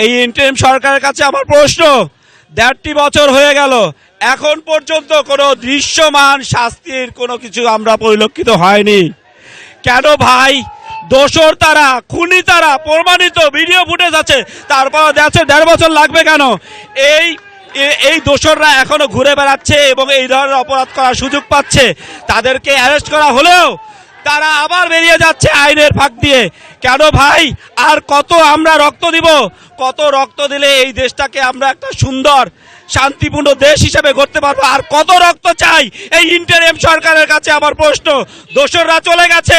এই ইন্টারিম সরকারের কাছে আমার প্রশ্ন, ১.৫ বছর হয়ে গেল, এখন পর্যন্ত কোনো দৃশ্যমান শাস্তির কোনো কিছু আমরা পরিলক্ষিত হয়নি। কেন ভাই? দোষর তারা, খুনি তারা, প্রমাণিত ভিডিও ফুটেজ আছে, তারপর দেখছে ১.৫ বছর লাগবে কেন? এই দোষররা এখনো ঘুরে বেড়াচ্ছে এবং এই ধরনের অপরাধ করার সুযোগ পাচ্ছে। তাদেরকে অ্যারেস্ট করা হলেও তারা আবার বেরিয়ে যাচ্ছে আইনের ফাঁক দিয়ে। কেন ভাই? আর কত আমরা রক্ত দিব? কত রক্ত দিলে এই দেশটাকে আমরা একটা সুন্দর শান্তিপূর্ণ দেশ হিসেবে গড়তে পারবো? আর কত রক্ত চাই এই ইন্টারিম সরকারের কাছে আমার প্রশ্ন। দোষররা চলে গেছে,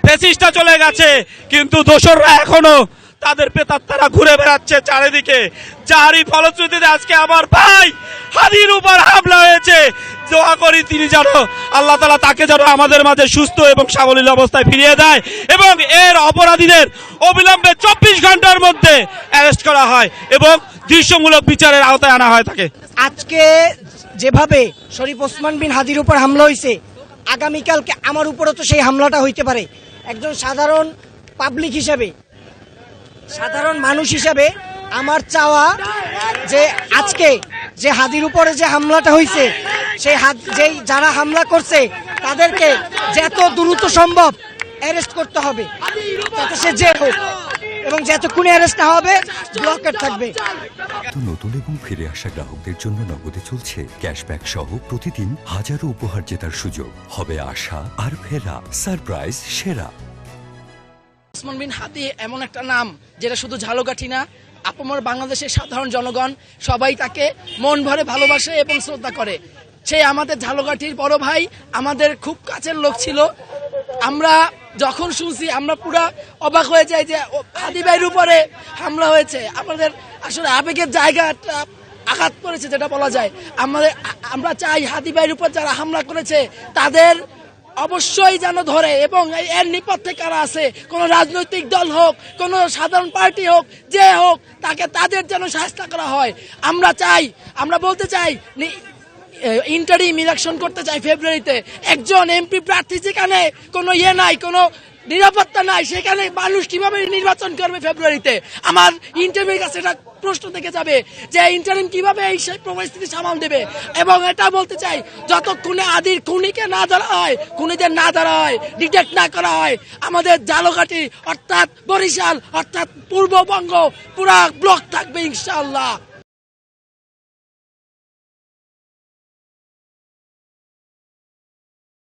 ফ্যাসিস্টরা চলে গেছে, কিন্তু দোষররা এখনো তাদের প্রেতাত্মারা ঘুরে বেড়াচ্ছে চারিদিকে, যারই ফলশ্রুতিতে আজকে আমার ভাই হাদির উপর হামলা হয়েছে। দোয়া করি তিনি যেন আল্লাহ তাআলা তাকে যেন আমাদের মাঝে সুস্থ এবং সাবলীল অবস্থায় ফিরিয়ে দেয় এবং এর অপরাধীদের অবিলম্বে ২৪ ঘন্টার মধ্যে অ্যারেস্ট করা হয় এবং দৃশ্যমূলক বিচারের আওতায় আনা হয় তাকে। আজকে যেভাবে শরীফ ওসমান বিন হাদির উপর হামলা হয়েছে, আগামীকালকে আমার উপরও তো সেই হামলাটা হইতে পারে। একজন সাধারণ পাবলিক হিসাবে, সাধারণ মানুষ হিসাবে আমার চাওয়া যে আজকে যে হাদির উপরে যে হামলাটা হয়েছে, সেই যেই যারা হামলা করছে তাদেরকে যত দ্রুত সম্ভব অ্যারেস্ট করতে হবে, যাতে সে যে হোক, এবং যতক্ষণ অ্যারেস্ট না হবে ব্লকেট থাকবে। নতুন এবং ফিরে আসা গ্রাহকদের জন্য নগদে চলছে ক্যাশব্যাক সহ প্রতিদিন হাজারো উপহার জেতার সুযোগ। হবে আশা আর ফেরা, সারপ্রাইজ সেরা। ওসমান বিন হাদি এমন একটা নাম যেটা শুধু ঝালকাঠি না, আপামর বাংলাদেশের সাধারণ জনগণ সবাই তাকে মন ভরে ভালোবাসে এবং শ্রদ্ধা করে। সে আমাদের ঝালকাঠির বড় ভাই, আমাদের খুব কাছের লোক ছিল। আমরা যখন শুনছি আমরা পুরা অবাক হয়ে যাই যে হাদি ভাইয়ের উপরে হামলা হয়েছে। আমাদের আসলে আবেগের জায়গাটা আঘাত করেছে যেটা বলা যায়। আমরা চাই হাদি ভাইয়ের উপর যারা হামলা করেছে তাদের অবশ্যই যেন ধরে, এবং এর নেপথ্যে কারা আছে, কোন রাজনৈতিক দল হোক, কোন সাধারণ পার্টি হোক, যে হোক, তাদের যেন শাস্তি করা হয়। আমরা বলতে চাই ইন্টারিম ইলেকশন করতে চাই ফেব্রুয়ারিতে। একজন এমপি প্রার্থী যেখানে কোনো নাই, কোনো নিরাপত্তা নাই, সেখানে মানুষ কিভাবে নির্বাচন করবে ফেব্রুয়ারিতে? আমার ইন্টারিমের কাছে এটা প্রশ্ন থেকে যাবে যে ইন্টারিম কিভাবে এই পরিস্থিতি সামাল দেবে। এবং এটা বলতে চাই, যতক্ষণে আদির খুনিকে না ধরা হয়, খুনিদের না ধরা হয়, ডিটেক্ট না করা হয়, আমাদের ঝালকাঠি অর্থাৎ বরিশাল অর্থাৎ পূর্ববঙ্গ পুরা ব্লক থাকবে ইনশাআল্লাহ।